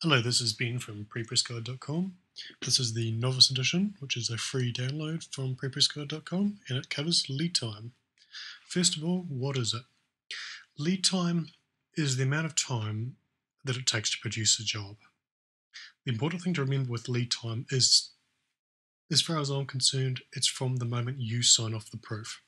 Hello, this is Ben from prepressguide.com. This is the Novice Edition, which is a free download from prepressguide.com, and it covers lead time. First of all, what is it? Lead time is the amount of time that it takes to produce a job. The important thing to remember with lead time is, as far as I'm concerned, it's from the moment you sign off the proof.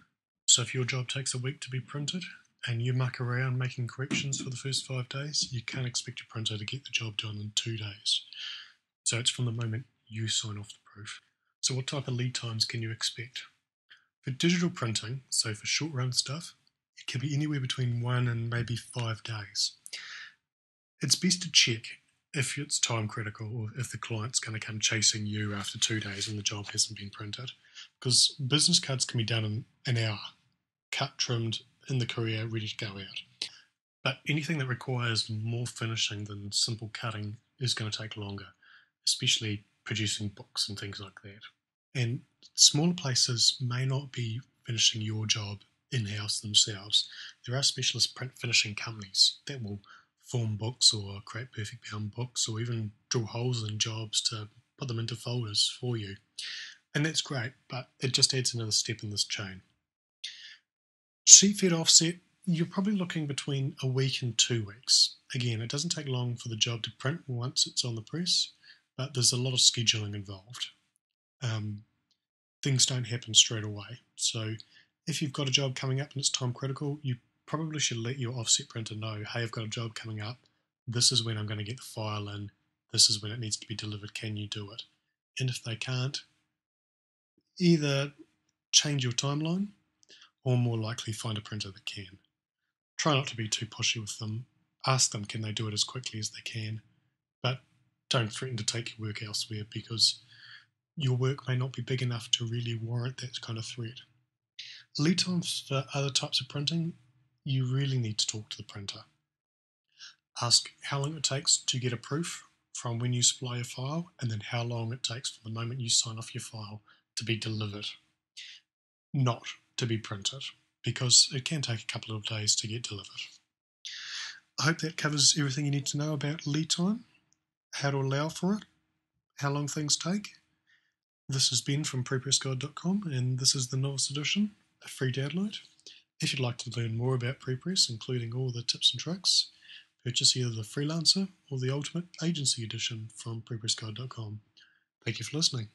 So if your job takes a week to be printed, and you muck around making corrections for the first 5 days, you can't expect your printer to get the job done in 2 days. So it's from the moment you sign off the proof. So what type of lead times can you expect? For digital printing, so for short run stuff, it can be anywhere between 1 and maybe 5 days. It's best to check if it's time critical or if the client's going to come chasing you after 2 days and the job hasn't been printed. Because business cards can be done in an hour, cut, trimmed, in the courier, ready to go out. But anything that requires more finishing than simple cutting is going to take longer, especially producing books and things like that. And smaller places may not be finishing your job in-house themselves. There are specialist print finishing companies that will form books or create perfect bound books or even drill holes in jobs to put them into folders for you. And that's great, but it just adds another step in this chain. Sheet fed offset, you're probably looking between a week and 2 weeks. Again, it doesn't take long for the job to print once it's on the press, but there's a lot of scheduling involved. Things don't happen straight away. So if you've got a job coming up and it's time critical, you probably should let your offset printer know, hey, I've got a job coming up. This is when I'm going to get the file in. This is when it needs to be delivered. Can you do it? And if they can't, either change your timeline or more likely find a printer that can. Try not to be too pushy with them. Ask them, can they do it as quickly as they can? But don't threaten to take your work elsewhere because your work may not be big enough to really warrant that kind of threat. Lead times for other types of printing, you really need to talk to the printer. Ask how long it takes to get a proof from when you supply a file, and then how long it takes from the moment you sign off your file to be delivered, not to be printed, because it can take a couple of days to get delivered. I hope that covers everything you need to know about lead time, how to allow for it, how long things take. This is Ben from prepressguide.com, and this is the Novice Edition, a free download. If you'd like to learn more about prepress, including all the tips and tricks, purchase either the Freelancer or the Ultimate Agency Edition from prepressguide.com. Thank you for listening.